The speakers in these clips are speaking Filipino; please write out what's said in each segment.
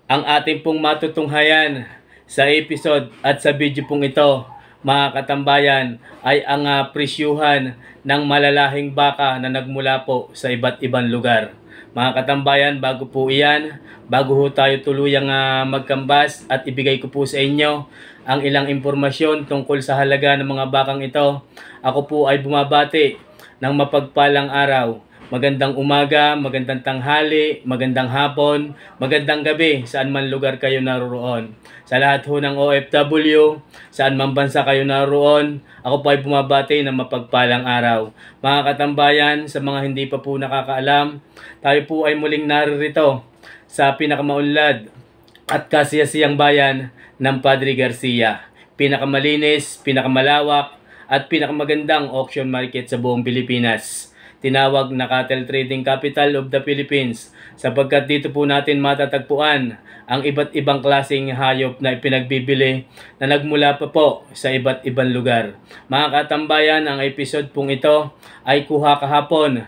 Ang ating pong matutunghayan sa episode at sa video pong ito, mga katambayan, ay ang presyuhan ng malalahing baka na nagmula po sa iba't ibang lugar. Mga katambayan, bago po iyan, bago ho tayo tuluyang magkambas at ibigay ko po sa inyo ang ilang impormasyon tungkol sa halaga ng mga bakang ito, ako po ay bumabati ng mapagpalang araw. Magandang umaga, magandang tanghali, magandang hapon, magandang gabi, saan man lugar kayo naroon. Sa lahat ho ng OFW, saan man bansa kayo naroon, ako po ay bumabati ng mapagpalang araw. Mga katambayan, sa mga hindi pa po nakakaalam, tayo po ay muling naririto sa pinakamaunlad at kasiyasiyang bayan ng Padre Garcia. Pinakamalinis, pinakamalawak, at pinakamagandang auction market sa buong Pilipinas. Tinawag na Cattle Trading Capital of the Philippines sapagkat dito po natin matatagpuan ang iba't ibang klaseng hayop na ipinagbibili na nagmula pa po sa iba't ibang lugar. Mga katambayan, ang episode pong ito ay kuha kahapon,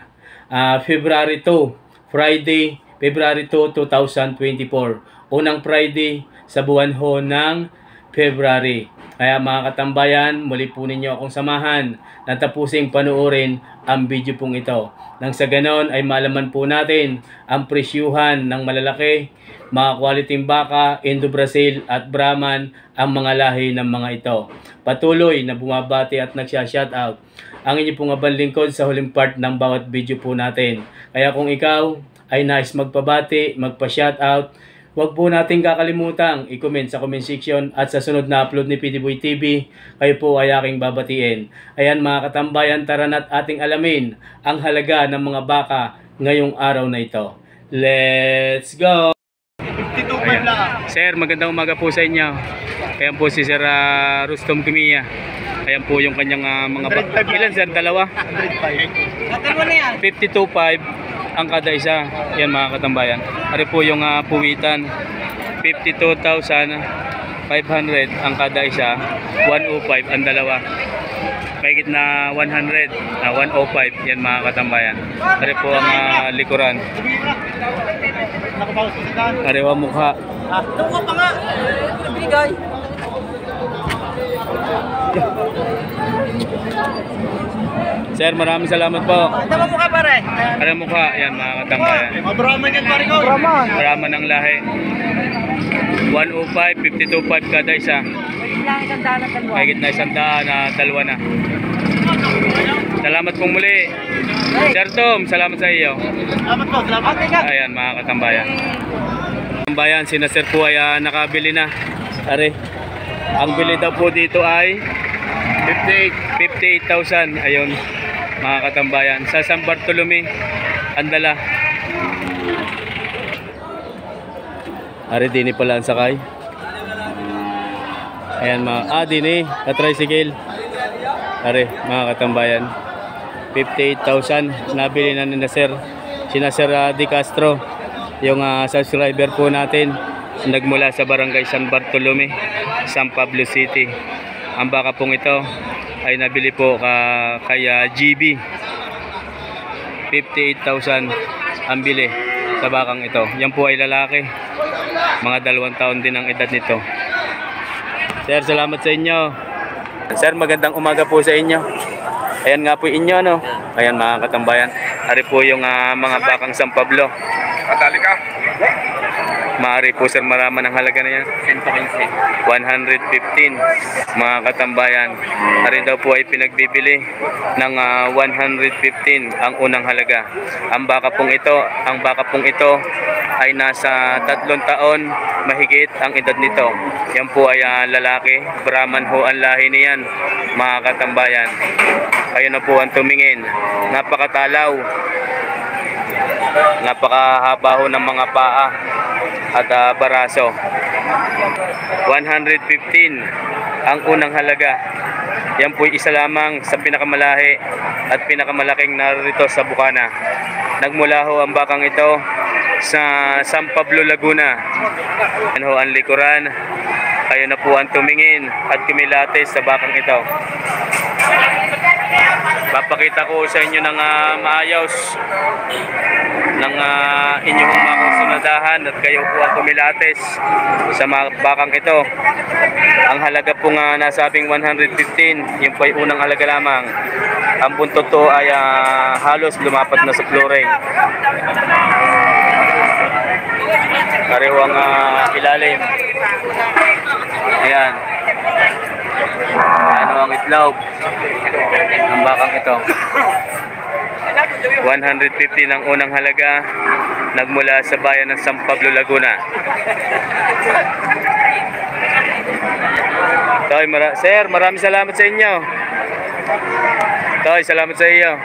February 2, Friday, February 2, 2024. Unang Friday sa buwan ho ng February. Kaya mga katambayan, muli po ninyo akong samahan na tapusing panuorin ang video pong ito. Nang sa ganon ay malaman po natin ang presyuhan ng malalaki, mga quality baka, Indo-Brazil at Brahman, ang mga lahi ng mga ito. Patuloy na bumabati at nagsya-shoutout ang inyo pong abang lingkod sa huling part ng bawat video po natin. Kaya kung ikaw ay nais magpabati, magpa-shoutout, huwag po natin kakalimutang i-comment sa comment section at sa sunod na upload ni PDBoy TV, kayo po ay aking babatiin. Ayan mga katambayan, tara na't ating alamin ang halaga ng mga baka ngayong araw na ito. Let's go! Ayan. Sir, magandang umaga po sa inyo. Ayan po si Sir Rustom Kimiya. Ayan po yung kanyang mga baka. Ilan sir? Dalawa? 105. 52.5 ang kada isa. Yan mga katambayan. Ari po yung puwitan. 52,500 ang kada isa. 105 ang dalawa. Mahigit na 100 na 105. Yan mga katambayan. Ari po ang likuran. Ari wa mukha. Mukha pa nga. Nabigay. Sir, maraming salamat po. Tama mukha pare. Ano mukha? Yan mga katambayan. Brahman yan pare ko. Brahman ng lahi. 105, 52.5 kada isa. Mahigit na 100 na dalawa na. Salamat pong muli. Sir Tom, salamat sa iyo. Salamat po, salamat. Ayan mga katambayan. Katambayan, sina Sir po ay nakabili na. Are, ang bili daw po dito ay 58,000. Ayun mga katambayan. Sa San Bartolome, Andala. Are, dini pala ang sakay. Ayan mga, dini, na-tricycle. Are, mga katambayan. 58,000 nabili na ni Sir. Sina Sir Di Castro, yung subscriber po natin, nagmula sa Barangay San Bartolome, San Pablo City. Ang baka pong ito ay nabili po kay GB. 58,000 ang bili sa bakang ito. Yan po ay lalaki. Mga 2 taon din ang edad nito. Sir, salamat sa inyo. Sir, magandang umaga po sa inyo. Ayan nga po inyo, no? Ayan mga katambayan. Ari po yung mga bakang San Pablo. Katali ka? Maaari po sir, maraman ang halaga na yan. 115 mga katambayan. Ari daw po ay pinagbibili ng 115 ang unang halaga. Ang baka pong ito ay nasa 3 taon mahigit ang edad nito. Yan po ay lalaki. Brahman ho ang lahi niyan mga katambayan. Ayun na po ang tumingin. Napakatalaw. Napakahaba ho ng mga paa at baraso. 115 ang unang halaga. Yan po isa lamang sa pinakamalahi at pinakamalaking narito sa Bukana. Nagmula ho ang bakang ito sa San Pablo, Laguna. Yan ho ang likuran. Kayo na po ang tumingin at kumilates sa bakang ito. Papakita ko sa inyo ng maayos ng inyong mga kasunadahan at kayo po ang kumilates sa mga bakang ito. Ang halaga po nga nasabing 115, yung po ay unang halaga lamang. Ang buntot to ay halos lumapat na sa flooring. Pareho ang ilalim. Ayan. Ano ang itlog ng bakang ito. 150 ng unang halaga, nagmula sa bayan ng San Pablo, Laguna. Toy, sir, maraming salamat sa inyo. Toy, salamat sa iyo.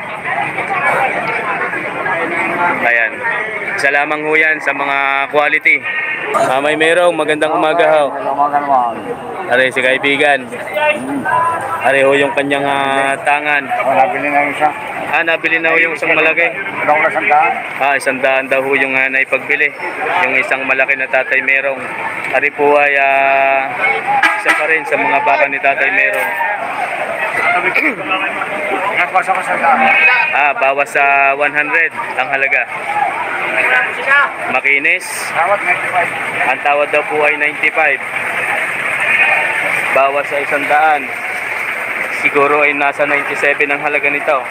Ayan. Salamang ho yan sa mga quality. May merong magandang umaga ho. Are si kaibigan. Are ho yung kanyang tangan. Nabili na isa. Nabili na ho yung isang malaki. Ano na sandaan? 100 daw ho yung naipagbili. Yung isang malaki na Tatay Merong. Ari po ay isa pa rin sa mga baka ni Tatay Merong. Nagpasa ko sandaan. Bawas sa 100 ang halaga. Makinis. Tawad 95. Ang tawad daw po ay 95. Bawas sa 100. Siguro ay nasa 97 ang halaga nito.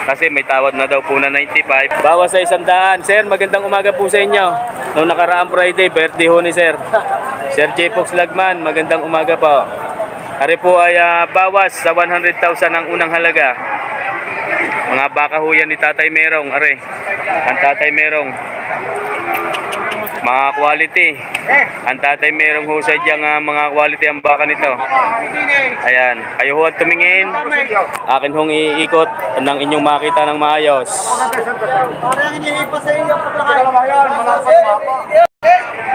Kasi may tawad na daw po na 95. Bawas sa 100. Sir, magandang umaga po sa inyo. Noong nakaraang Friday, birthday ho ni Sir. Sir J. Fox Lagman, magandang umaga po. Ari po ay bawas sa 100,000 ang unang halaga. Mga baka ho yan ni Tatay Merong. Ari, ang Tatay Merong. Mga quality. Ang Tatay Merong ho sa diyang mga quality ang baka nito. Ayan, kayo ho at tumingin. Akin hong iikot nang inyong makita ng maayos.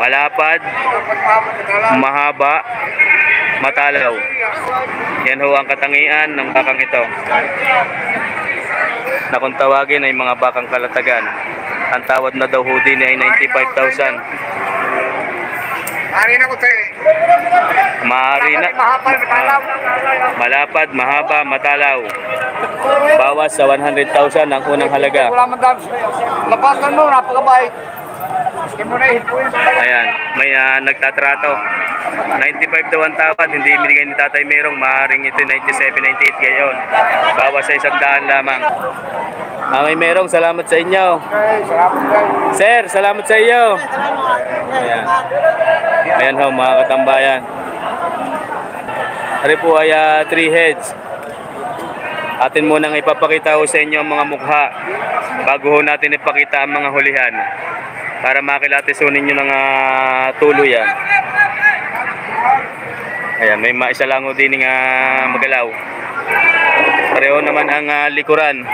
Malapad, mahaba, matalaw. Yan ho ang katangian ng bakang ito. Na kung tawagin ay mga bakang kalatagan. Ang tawad na daw ho din ay 95,000. Ari na ko tayo. Maaari na. Malapad, mahaba, matalaw. Bawas sa 100,000 ang unang halaga. Wala man dami. Lapasan mo, napakabait. Ayan, may nagtatrato. 95 daw ang tawad, hindi binigay ni Tatay Merong. Maaaring ito 97, 98 ngayon. Bawas sa 100 lamang. May Merong, salamat sa inyo. Sir, salamat sa iyo. Ayan. Ayan ho, mga katambayan. Ari po ay 3 heads. Atin munang ipapakita ho sa inyo ang mga mukha bago ho natin ipakita ang mga hulihan para makilatisun ninyo ng tuluyan. Ayan, may maisa lang ho din ng magalaw. Pareho naman ang likuran.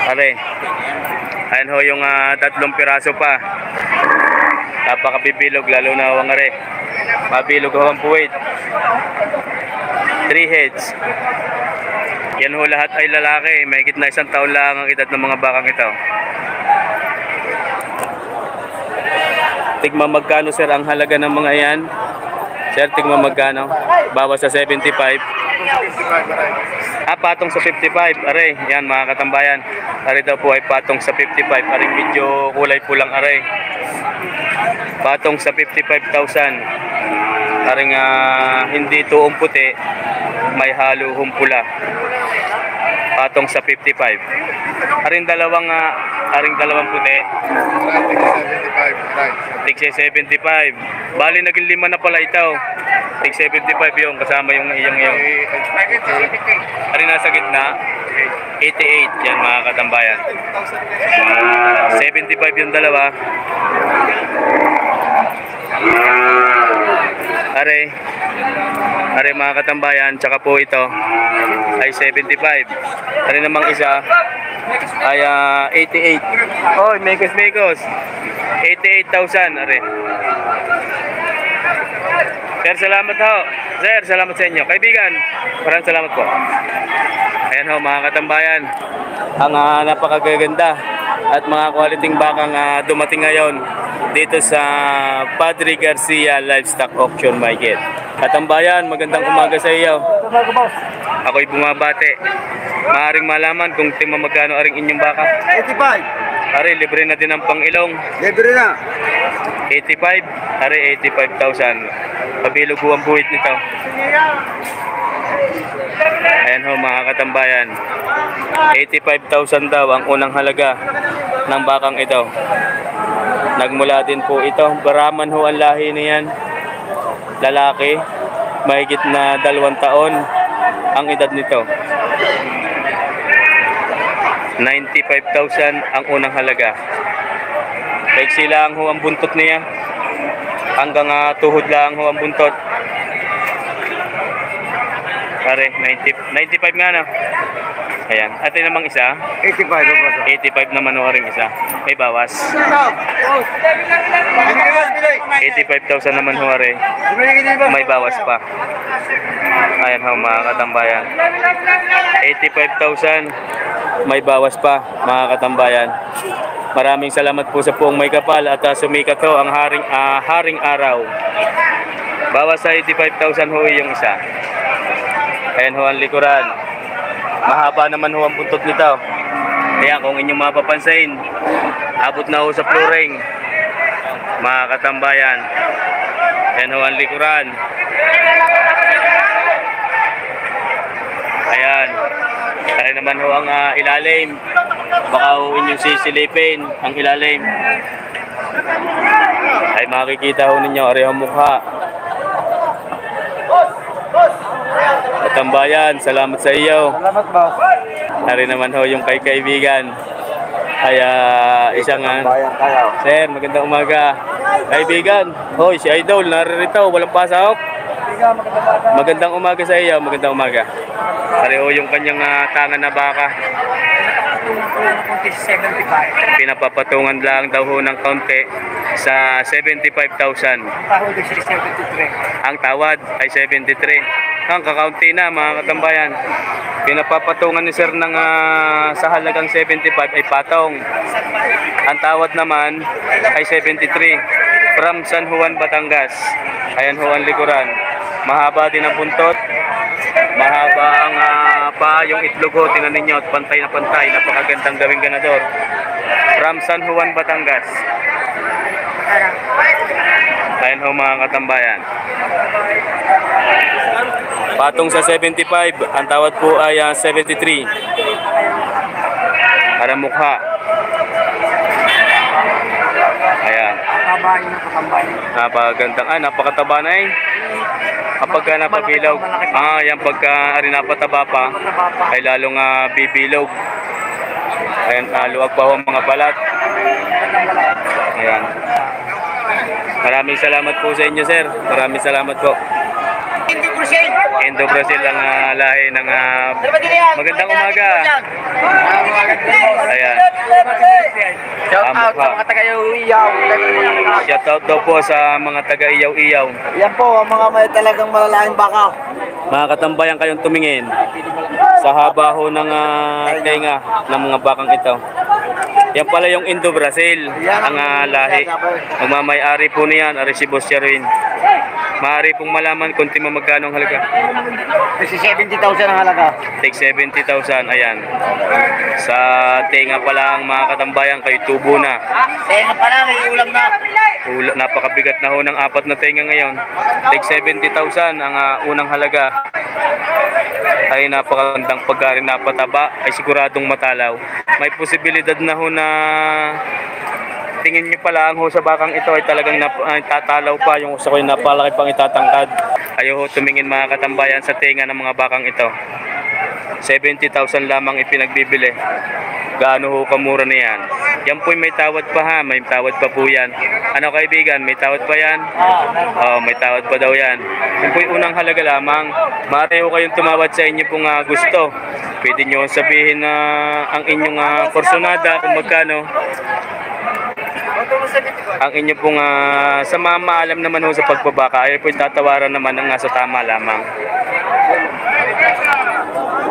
Are. Ayan ho yung 3 piraso pa. Napakabibilog lalo na ang are. Mabilog ho ang puwit. 3 heads. Yan ho lahat ay lalaki. Mahigit na 1 taon lang ang edad ng mga bakang ito. Tigma magkano sir ang halaga ng mga yan? Sir, tigma magkano? Bawas sa 75. Patong sa 55. Aray, yan mga katambayan. Aray daw po ay patong sa 55. Aray medyo kulay pulang aray. Patong sa 55,000. Aray nga hindi tuong puti, may halo humpula. Patong sa 55. Aring dalawang puti. Tig 75. Bali naging 5 na pala ito. Tig 75 yung kasama yung iyong. Aring nasa gitna. 88 yan mga katambayan. 75 yung dalawa. Are mga katambayan, tsaka po ito ay 75. Are namang isa ay 88. Oh, mekos. 88,000 are. Sir, salamat ho. Sir, salamat sa inyo. Kaibigan, maraming salamat po. Ayan ho mga katambayan. ang napakagaganda at mga quality bakang dumating ngayon dito sa Padre Garcia Livestock Auction Market. Katambayan, magandang umaga sa iyo. Ako'y bumabate. Maaring malaman kung magkano aring inyong baka. 85. Ari, libre na din ang pangilong. Libre na. 85. Ari, 85,000. Pabilog ang buhit nito. Ayan ho mga katambayan. 85,000 daw ang unang halaga ng bakang ito. Nagmula din po ito. Brahman ho ang lahi niyan. Lalaki. Mahigit na 2 taon ang edad nito. 95,000 ang unang halaga. Kaiksi lang ho ang buntot niya. Hanggang tuhod lang ho ang buntot. Pare, 95 nga na. Ayan. At yun namang isa. 85 po sa. 85 naman ho rin isa. May bawas. 85,000 naman ho rin. May bawas pa. Ayan ho mga katambayan. 85,000. May bawas pa mga katambayan. Maraming salamat po sa Puong May Kapal at sumikat ho ang haring araw. Bawas sa 85,000 ho yung isa. Ayan ho ang likuran. Mahaba naman ho ang buntot nito. Kaya kung inyong mapapansin, abot na ho sa flooring mga katambayan. Ayan ho ang likuran. Ayan. Ayan naman ho ang ilalim. Baka ho inyong sisilipin ang ilalim. Ay makikita ho ninyo arehong mukha. Katambayan, salamat sa iyo. Salamat boss. Nari naman ho yung kay kaibigan. Kaya isang Bayan kayo. Sir, magandang umaga. Kaibigan, hoy si Idol naririto, walang pasok. Magandang umaga sa iyo, magandang umaga. Pareho yung kanyang tangan na baka. 75. Pinapapatungan lang daw ho ng kaunti sa 75,000. Pahod 73. Ang tawad ay 73. Ang kakaunti na mga katambayan. Pinapapatungan ni sir ng sa halagang 75 ay patong. Ang tawad naman ay 73 from San Juan, Batangas. Ayan ho ang likuran. Mahaba din ang buntot. Mahaba ang paa, yung itlog ho, tinan ninyo, pantay na pantay, napakagandang gawing ganador. From San Juan, Batangas. Ayan ho mga katambayan. Patong sa 75, ang tawad po ay 73. Para mukha. Ayan. Napakagandang, napakataba na eh. Kapag napabilaw, yan pagka napataba pa, ay lalong bibilog. Ayan, luwag pa ho ang mga balat. Ayan. Maraming salamat po sa inyo, sir. Maraming salamat po. Indo Brazil ang lahi ng magandang umaga. Ayan. Shout out sa mga taga-Iyaw-Iyaw. Shout out daw po sa mga taga-Iyaw-Iyaw. Yan po, ang mga may talagang malalaking baka. Mga katambayan kayong tumingin sa haba ho ng tenga ng mga bakang ito. Yan pala yung Indo Brazil, ang lahi. Magmamay-ari po niyan, ari si Boss Charin. Maaari pong malaman kung magkano ang halaga. Kasi 70,000 ang halaga. Take 70,000, ayan. Sa tenga pala ang mga katambayan, kayo tubo na. Tenga pa lang, may ulam na. Napakabigat na ho ng 4 na tenga ngayon. Take 70,000 ang unang halaga. Ay napakagandang pagkarin napataba, ay siguradong matalaw. May posibilidad na ho na tingin nyo pa lang ho sa bakang ito ay talagang tatalaw pa. Yung gusto ko yung napalaki pang itatangkad. Ayaw ho tumingin mga katambayan sa tenga ng mga bakang ito. 70,000 lamang ipinagbibili. Gaano ho kamura na yan? Yan po may tawad pa ha, may tawad pa po yan. Ano kaibigan, may tawad pa yan? May tawad pa daw yan. Yan po yung unang halaga lamang. Maaari ho kayong tumawad sa inyo pong gusto. Pwede nyo sabihin na ang inyong porsyonada kung magkano. Ang inyo pong sa mamaalam naman ho sa pagbabaka ay po tatawaran naman ng sa tama lamang.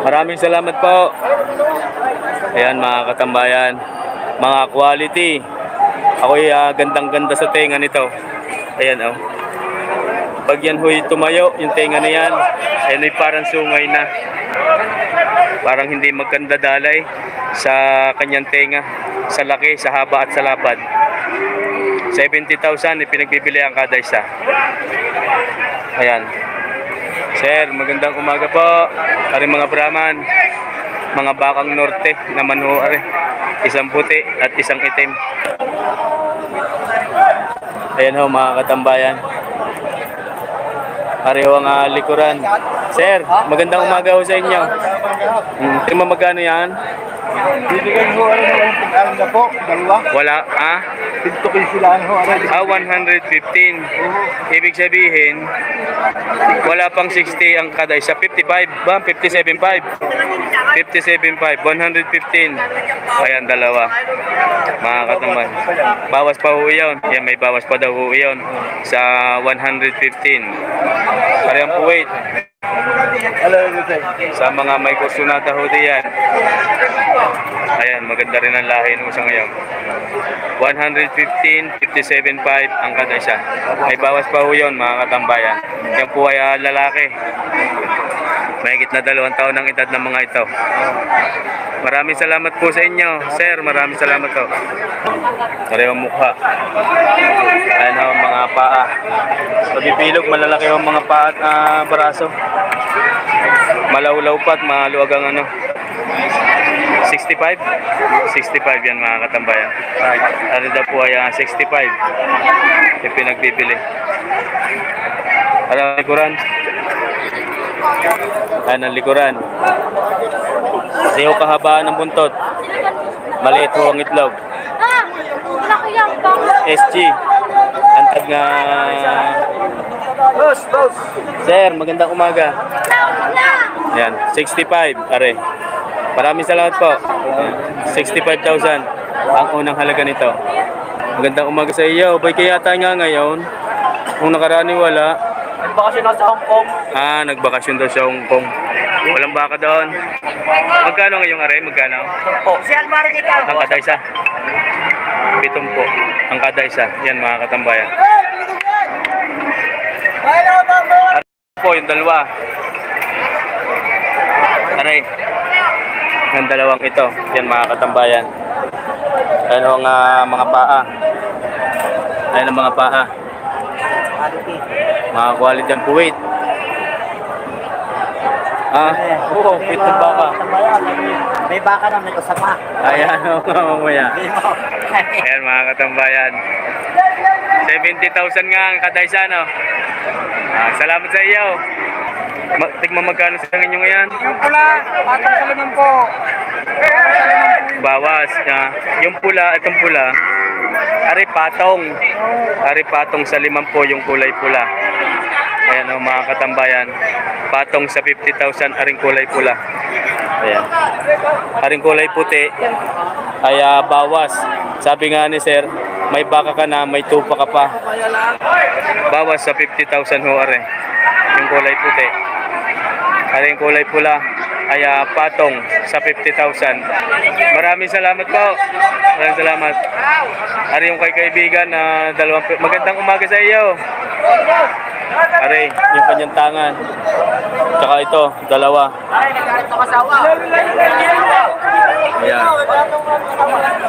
Maraming salamat po. Ayan mga katambayan, mga quality. Ako'y gandang-ganda sa tenga nito. Ayan oh. Pag yan ho'y tumayo, yung tenga na yan, ayan ay parang sungay na. Parang hindi maganda dalay sa kanyang tenga, sa laki, sa haba at sa lapad. 70,000 ipinagbibili ang kada isa. Ayan. Sir, magandang umaga po. Ari mga Brahman, mga bakang norte naman ho ari. Isang puti at isang itim. Ayan ho mga katambayan. Pareho ang likuran. Sir, magandang umaga ho sa inyo. Tingnan magkano yan? Bibigyan ho ano ng pag-alam na po, dalawa. Wala, 50 sila ho. 115. Ibig sabihin, wala pang 60 ang kada isa. 55 ba? 57.5. 57.5. 115. Ayan, dalawa. Mga katambayan. Bawas pa ho yun. Yan, may bawas pa daw ho yun. Sa 115. Parehong po wait. Sa mga may kusunata ho diyan. Ayan, maganda rin ang lahi nung sa ngayon. 115, 57.5 ang kada isa. May bawas pa ho yun mga katambayan. Yan po ay lalaki. Mahigit na 2 taon ang edad ng mga ito. Maraming salamat po sa inyo, sir. Maraming salamat po. Parehong mukha. Ayan ho, mga paa. Pabipilog, malalaki ho mga paa at braso. Malawlaw pa at maluwag ang ano. 65? 65 yan mga katambayan. Ano daw po ay 65. Yung pinagbibili. Ano ang likuran? Ano ang likuran? Hindi ho kahabaan ng buntot. Maliit ho ang itlog. SG. Antag nga. Boss! Sir, magandang umaga. Ayan, 65. Are. Maraming salamat po. 65,000 ang unang halaga nito. Magandang umaga sa iyo. Bay kaya tayo nga ngayon. Kung nakaraan wala. Nagbakasyon ako sa Hong Kong. Nagbakasyon daw sa Hong Kong. Walang baka doon. Magkano ngayong are? Magkano? Si Alvaro kita. Ang kada isa. 7 po. Ang kada isa. Yan mga katambayan. Are po yung dalawa. Aray. Ang dalawang ito. Yan mga katambayan. Ayan ang mga paa. Ayan ang mga paa. Mga quality ang puwit. Oo, puwit ng baka. May baka na may kasama. Ayan o mamaya. Ayan mga katambayan. 70,000 nga ang kada isa, no? Salamat sa iyo. Tigma magkano sa inyo ngayon? Yung pula, patong sa limang po. Bawas. Yung pula, itong pula, ari patong. Ari patong sa 5 po yung kulay pula. Ayan o mga katambayan. Patong sa 50,000 aring kulay pula. Ayan. Aring kulay puti ay bawas. Sabi nga ni sir, may baka ka na, may tupa ka pa. Bawas sa 50,000 ho are. Yung kulay puti. Aring kulay pula ay patong sa 50,000. Maraming salamat po. Maraming salamat. Ari yung kay kaibigan na magandang umaga sa iyo. Ari, yung kanyang tangan. Tsaka ito, dalawa. Ayan.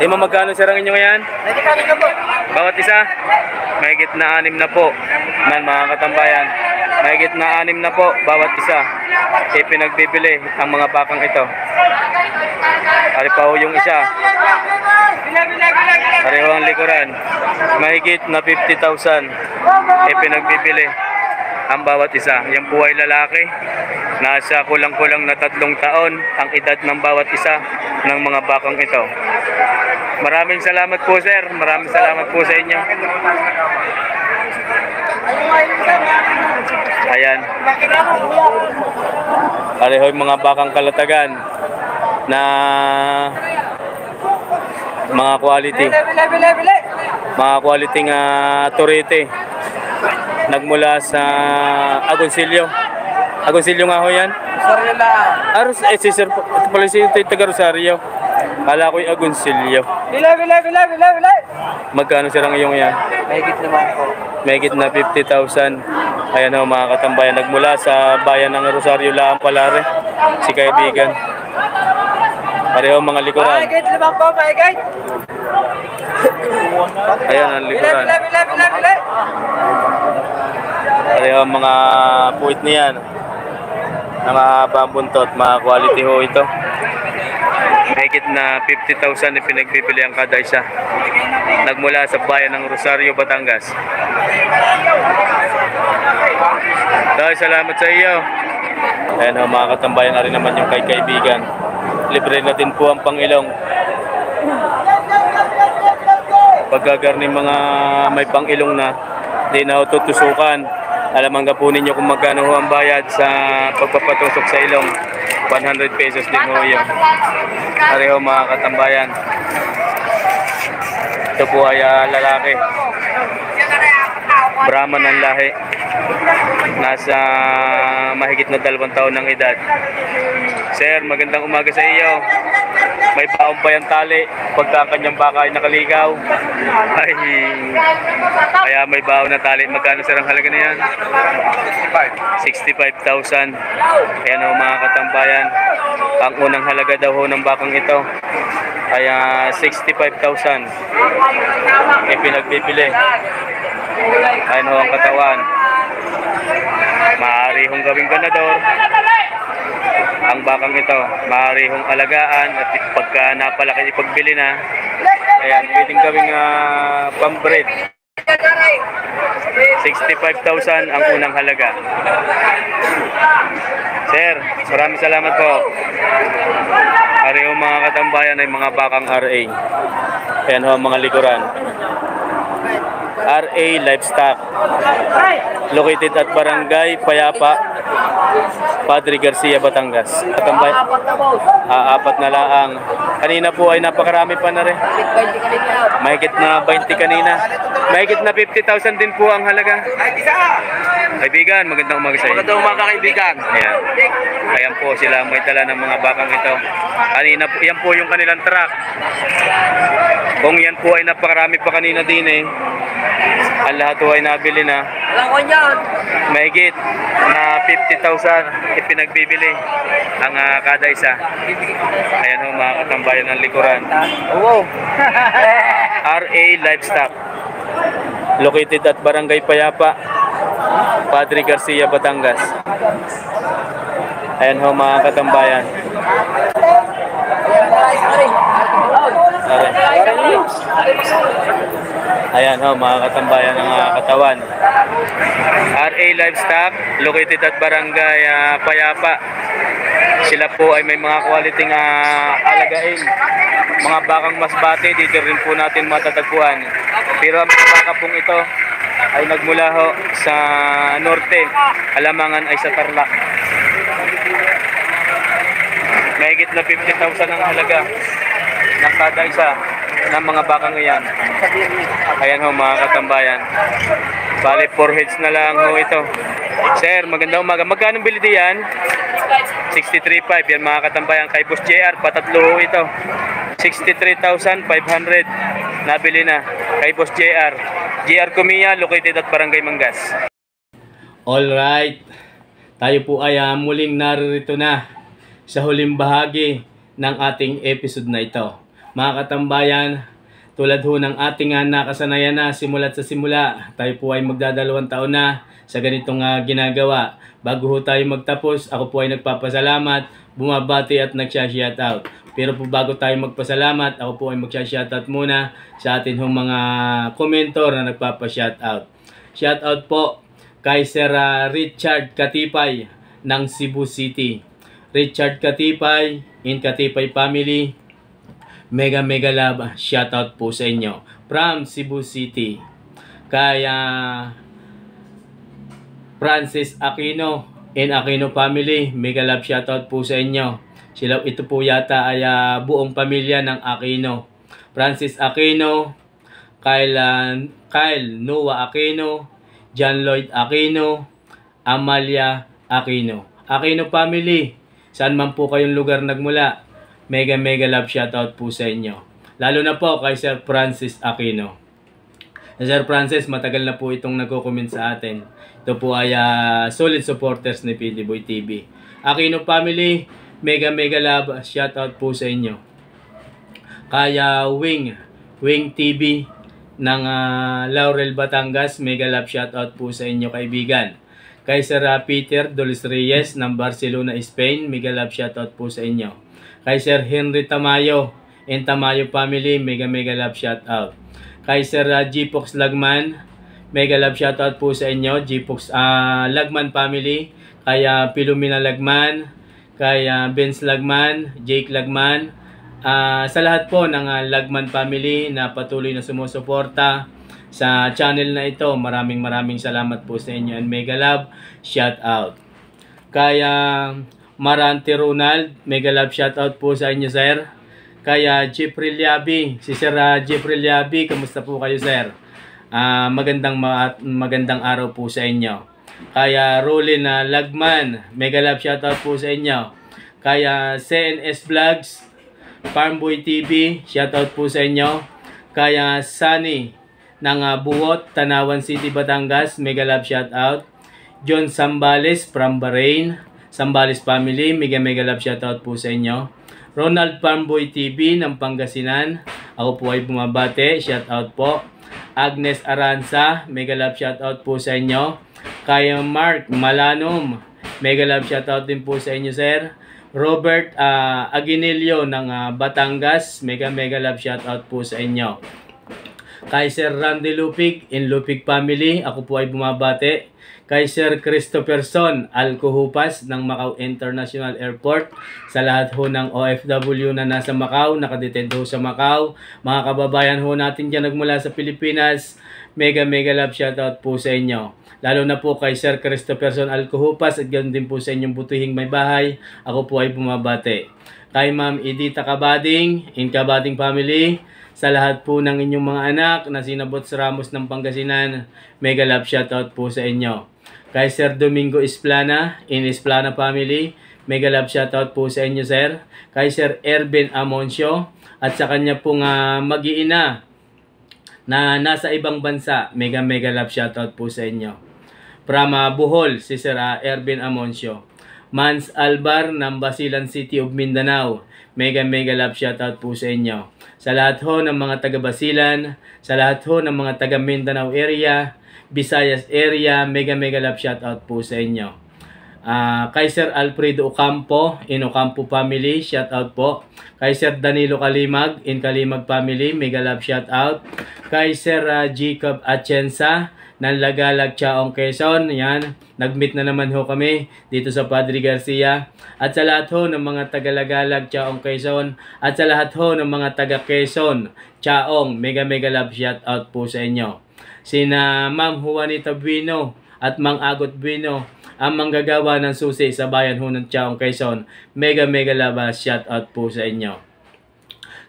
Di mo magkano sir ang inyo ngayon? Bawat isa? Mahigit na 6 na po. Man mga katambayan. Mahigit na 6 na po bawat isa. Pinagbibili ang mga bakang ito. Ari pa ho yung isa. Pareho ang likuran. Mahigit na 50,000. Pinagbibili ang bawat isa. Yan po ay lalaki. Nasa kulang-kulang na 3 taon ang edad ng bawat isa ng mga bakang ito. Maraming salamat po sir. Maraming salamat po sa inyo. Ayan. Pareho yung mga bakang kalatagan na mga quality. Mga quality nga turete. Nagmula sa Agoncillo. Agoncillo nga ho yan? Sorry na. Si Sir, ito pala si taga Rosario. Kala ko'y agonsilyo. Bilay! Magkano sirang iyong yan? Mahigit naman po. Mahigit na 50,000. Ayan o mga katambayan. Nagmula sa bayan ng Rosario Laang Palare. Si kaibigan. Pareho mga likuran. Mahigit naman po, mahigit. Ayan ang likuran. Bilay! Pareho mga puwit niyan. Mga bambuntot. Mga quality ho ito. Mahigit na 50,000 na pinagbibili ang kada isa. Nagmula sa bayan ng Rosario, Batangas. Dahil salamat sa iyo. Ayan o, mga katambayan na rin naman yung kay kaibigan. Libre na din po ang pangilong. Pagkagarni mga may pangilong na, di na ho tutusukan. Alaman ka po ninyo kung magkano ho ang bayad sa pagpapatusok sa ilong. 100 pesos din ho yun. Pareho mga katambayan. Ito po ay lalaki. Brahman ang lahi. Nasa mahigit na 2 taon ng edad. Sir, magandang umaga sa iyo. May baon pa yung tali pagka kanyang baka ay nakaligaw. Ay, kaya may baon na tali. Magkano sir ang halaga na yan? 65,000. Ayan o mga katambayan. Ang unang halaga daw ho ng bakang ito ay 65,000. Ipinagbibili. Ayan ho ang katawan. Maaari hong gawing ganador ang bakang ito. Maaari hong alagaan at pagka napalaki ipagbili na, ayan, pwedeng gawing pambreed. 65,000 ang unang halaga. Sir, maraming salamat po. Pareho mga katambayan ay mga bakang RA. Ayan ho ang mga likuran. RA Livestock. Located at Barangay Payapa, Padre Garcia, Batangas. Katambay, apat na laang. Kanina po ay napakarami pa na rin. Mahigit na 20 kanina. Mahigit na 50,000 din po ang halaga. Kaibigan, magandang umaga sa iyo. Magandang umaga, kaibigan. Ayan. Ayan po sila may tala ng mga bakang ito. Kanina po, yan po yung kanilang truck. Kung yan po ay napakarami pa kanina din eh. Ang lahat po ay nabili na. Alam ko yan. Mahigit na 50,000 ipinagbibili ang kada isa. Ayan ho mga katambayan ng likuran. Oo. RA Livestock. Located at Barangay Payapa, Padre Garcia, Batangas. Ayan ho mga katambayan. Ayan ho mga katambayan ng katawan. RA Livestock, located at Barangay Payapa. Sila po ay may mga quality alagain. Mga bakang masbate, dito rin po natin matatagpuan. Pero ang baka pong ito ay nagmula ho sa norte. Alamangan ay sa Tarlac. Mahigit na 50,000 ang halaga ng kada isa ng mga bakang iyan. Ayan ho mga katambayan. Bali 4 heads na lang ho ito. Sir, magandang umaga. Magkano bili diyan? 63.5 yan mga katambayan. Kay Boss JR, patatlo ho ito. 63,500 nabili na kay Boss JR. JR Kumiya, located at Barangay Mangas. Alright. Tayo po ay muling naririto na sa huling bahagi ng ating episode na ito. Mga katambayan, tulad ho ng ating nakasanayan na simula't sa simula, tayo po ay magdadalawang taon na sa ganitong ginagawa. Bago ho tayo magtapos, ako po ay nagpapasalamat, bumabati at nagsha-shoutout. Pero po bago tayo magpasalamat, ako po ay magsha-shoutout muna sa atin hong mga komentor na nagpapa-shoutout. Shoutout po kay Sir Richard Katipay ng Cebu City. Richard Katipay in Katipay family, mega love, shoutout po sa inyo from Cebu City. Kaya Francis Aquino in Aquino family, mega love, shoutout po sa inyo. Ito po yata ay buong pamilya ng Aquino. Francis Aquino, Kyle Noah Aquino, John Lloyd Aquino, Amalia Aquino. Aquino family, saan man po kayong lugar nagmula, mega love shoutout po sa inyo. Lalo na po kay Sir Francis Aquino. Sir Francis, matagal na po itong nagko-comment sa atin. Ito po ay solid supporters ni PD Boy TV. Aquino family, mega love shoutout po sa inyo. Kaya Wing TV ng Laurel, Batangas, mega love shoutout po sa inyo kaibigan. Kay Sir Peter Dolis Reyes ng Barcelona, Spain, mega love shoutout po sa inyo. Kay Sir Henry Tamayo and Tamayo family, mega love shoutout. Kay Sir Gpox Lagman, mega love shoutout po sa inyo. Gpox Lagman family, kay Pilumina Lagman, kay Benz Lagman, Jake Lagman, sa lahat po ng Lagman family na patuloy na sumusuporta sa channel na ito. Maraming salamat po sa inyo and mega love shoutout. Kaya Marante Ronald, mega love shoutout po sa inyo, sir. Kaya Jeffrey Liabi, si Sir Jeffrey Liabi, kamusta po kayo, sir? Magandang araw po sa inyo. Kaya Rolin Lagman, mega love shoutout po sa inyo. Kaya CNS Vlogs, Farmboy TV, shoutout po sa inyo. Kaya Sunny ng Buwot, Tanawan City, Batangas, mega love shoutout. John Sambales from Bahrain, Sambales family, mega love shoutout po sa inyo. Ronald Farmboy TV ng Pangasinan, ako po ay bumabate, shoutout po. Agnes Aranza, mega love shoutout po sa inyo. Kaya Mark Malanom, mega love shoutout din po sa inyo, sir. Robert Aguinilio ng Batangas, mega love shoutout po sa inyo. Kay Sir Randy Lupig in Lupig family, ako po ay bumabate. Kay Sir Christopherson Alcohupas ng Macau International Airport, sa lahat ho ng OFW na nasa Macau, nakadetento ho sa Macau, mga kababayan ho natin dyan nagmula sa Pilipinas, mega love shoutout po sa inyo. Lalo na po kay Sir Christopherson Alcohupas at ganoon din po sa inyong butihing may bahay, ako po ay bumabate. Kay Ma'am Edita Kabading in Kabading family, sa lahat po ng inyong mga anak na sinabot sa Ramos ng Pangasinan, mega love shoutout po sa inyo. Kay Sir Domingo Esplana in Esplana family, mega love shoutout po sa inyo, sir. Kay Sir Erben Amoncio at sa kanya pong mag-iina na nasa ibang bansa, mega love shoutout po sa inyo. From Bohol, si Sir Erben Amoncio. Mans Albar ng Basilan City of Mindanao, mega love shoutout po sa inyo. Sa lahat ho ng mga taga Basilan, sa lahat ho ng mga taga Mindanao area, Visayas area, mega love shoutout po sa inyo. Kay Sir Alfredo Ocampo in Ocampo family, shoutout po. Kay Sir Danilo Kalimag in Kalimag family, mega love shoutout. Kay Sir Jacob Atienza ng Lagalag, Chaong, Quezon, yan, nag-meet na naman ho kami dito sa Padre Garcia. At sa lahat ho ng mga taga Lagalag, Chaong, Quezon, at sa lahat ho ng mga taga Quezon, Chaong, mega love shoutout po sa inyo. Sina Ma'am Juanita Bueno at Mang Agot Bueno, ang manggagawa ng susi sa bayan ho ng Chaong, Quezon, mega love shoutout po sa inyo.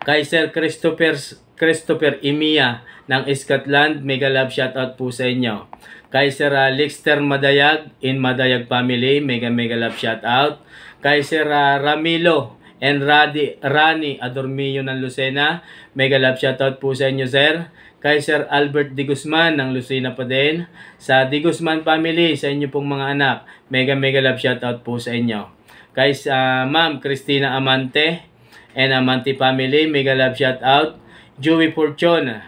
Kay Sir Christopher Imiya ng Scotland, mega love shoutout po sa inyo. Kay Sir Lexter Madayag in Madayag family, mega love shoutout. Kay Sir Ramilo and Rani Adormillo ng Lucena, mega love shoutout po sa inyo, sir. Kay Sir Albert Di Guzman ng Lucena pa din. Sa Di Guzman family, sa inyo pong mga anak, mega love shoutout po sa inyo. Kay Ma'am Christina Amante and Amante family, mega love shoutout. Joey Fortune,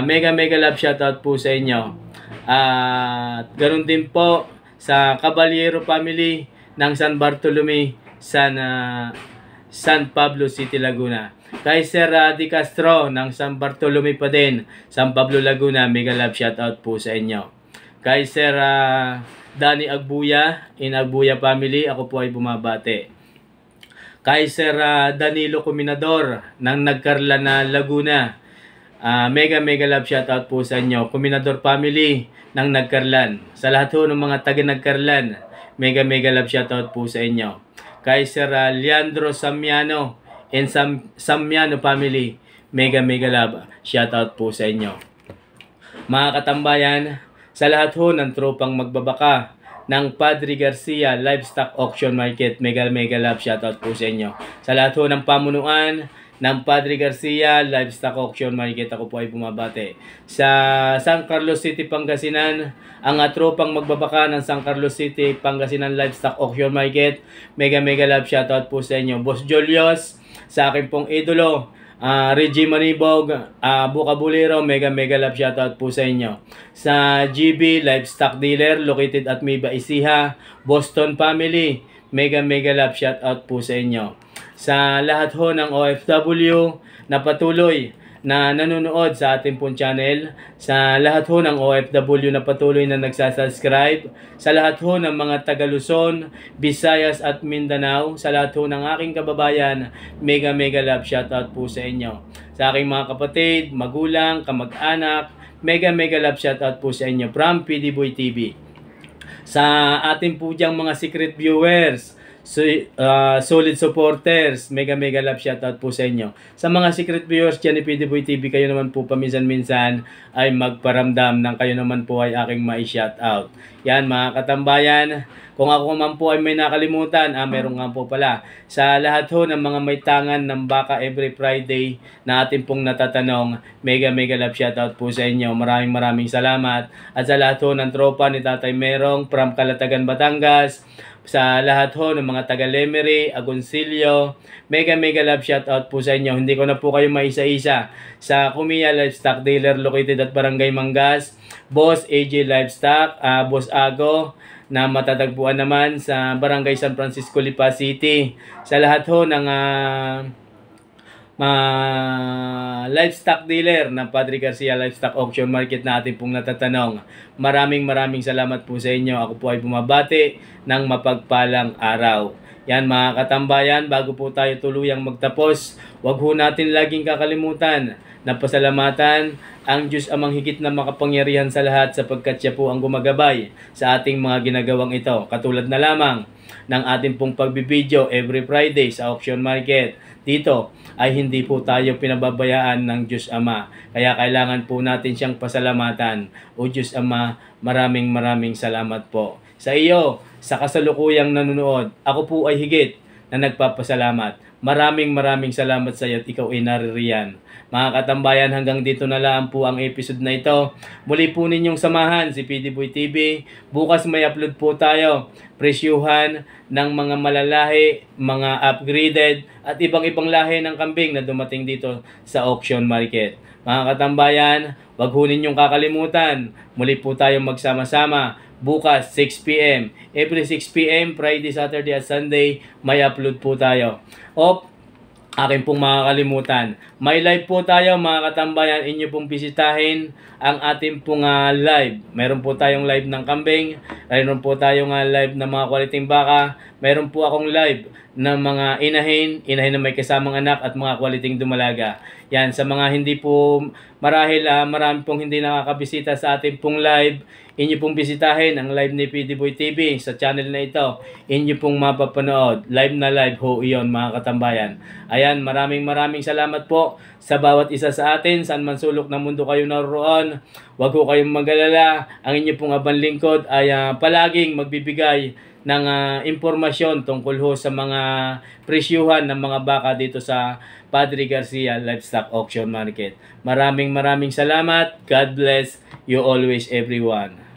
mega love shoutout po sa inyo. At ganun din po sa Caballero family ng San Bartolome, San Pablo City, Laguna. Kay Sir Di Castro ng San Bartolome pa din, San Pablo, Laguna, mega love shoutout po sa inyo. Kay Sir Danny Agbuya in Agbuya family, ako po ay bumabate. Kay Sir Danilo Cominador ng Nagkarlan na Laguna, mega love shoutout po sa inyo. Cominador family ng Nagkarlan. Sa lahat ho ng mga taga Nagkarlan, mega love shoutout po sa inyo. Kay Sir Leandro Samiano in Samiano family, mega love shoutout po sa inyo. Mga katambayan, sa lahat ho ng tropang magbabaka ng Padre Garcia Livestock Auction Market. Mega love shoutout po sa inyo. Sa lahat ho ng pamunuan ng Padre Garcia Livestock Auction Market, ako po ay bumabate. Sa San Carlos City, Pangasinan, ang tropang magbabaka ng San Carlos City, Pangasinan Livestock Auction Market, mega love shoutout po sa inyo. Boss Julius, sa akin pong idolo, Reggie Manibog, Bucabulero, mega love shoutout po sa inyo. Sa GB Livestock Dealer located at Miba Ecija, Boston Family, mega love shoutout po sa inyo. Sa lahat ho ng OFW na patuloy na nanonood sa ating pong channel, sa lahat ho ng OFW na patuloy na nagsasubscribe, sa lahat ho ng mga taga Luzon, Visayas at Mindanao, sa lahat ho ng aking kababayan, mega love shoutout po sa inyo. Sa aking mga kapatid, magulang, kamag-anak, mega love shoutout po sa inyo from PD Boy TV. Sa ating po diyang mga secret viewers, solid supporters, mega love shoutout po sa inyo. Sa mga secret viewers dyan ni PD Boy TV, kayo naman po paminsan-minsan ay magparamdam ng kayo naman po ay aking ma-shoutout. Yan mga katambayan, kung ako man po ay may nakalimutan, meron nga po pala. Sa lahat ho ng mga may tangan ng baka every Friday na atin pong natatanong, mega love shoutout po sa inyo. Maraming salamat. At sa lahat ho ng tropa ni Tatay Merong from Calatagan, Batangas, sa lahat ho ng mga taga Lemery, Agoncillo, mega love shoutout po sa inyo. Hindi ko na po kayo maisa-isa. Sa Kumiya Livestock Dealer located at Barangay Mangas, Boss AJ Livestock, Boss Ago, na matatagpuan naman sa Barangay San Francisco, Lipa City. Sa lahat ho ng livestock dealer ng Padre Garcia Livestock Auction Market na ating pong natatanong, maraming salamat po sa inyo. Ako po ay bumabati ng mapagpalang araw. Yan mga katambayan, bago po tayo tuluyang magtapos, wag ho natin laging kakalimutan na pasalamatan ang Diyos amang higit na makapangyarihan sa lahat, sapagkat siya po ang gumagabay sa ating mga ginagawang ito. Katulad na lamang ng ating pong pagbibideo every Friday sa auction market. Dito ay hindi po tayo pinababayaan ng Diyos Ama. Kaya kailangan po natin siyang pasalamatan. O Diyos Ama, maraming salamat po. Sa iyo, sa kasalukuyang nanonood, ako po ay higit na nagpapasalamat. Maraming salamat sa iyo at ikaw ay naririyan. Mga katambayan, hanggang dito na lang po ang episode na ito. Muli po ninyong samahan si PD Boy TV. Bukas may upload po tayo. Presyuhan ng mga malalahi, mga upgraded at ibang lahi ng kambing na dumating dito sa auction market. Mga katambayan, wag ho ninyong kakalimutan. Muli po tayong magsama-sama. Bukas 6 PM. Every 6 PM, Friday, Saturday at Sunday, may upload po tayo. Akin pong makakalimutan, may live po tayo mga katambayan. Inyo pong bisitahin ang ating pong live. Meron po tayong live ng kambing, meron po tayong live ng mga quality baka, meron po akong live ng mga inahin na may kasamang anak at mga quality dumalaga. Yan, sa mga hindi po marahil marami pong hindi nakakabisita sa ating pong live, inyo pong bisitahin ang live ni PD Boy TV sa channel na ito. Inyo pong mapapanood. Live na live ho iyon mga katambayan. Ayan, maraming salamat po sa bawat isa sa atin. Saan man sulok ng mundo kayo naroon, huwag ho kayong mag-alala. Ang inyo pong abang lingkod ay palaging magbibigay ng impormasyon tungkol ho sa mga presyuhan ng mga baka dito sa Padre Garcia Livestock Auction Market. Maraming salamat. God bless you always everyone.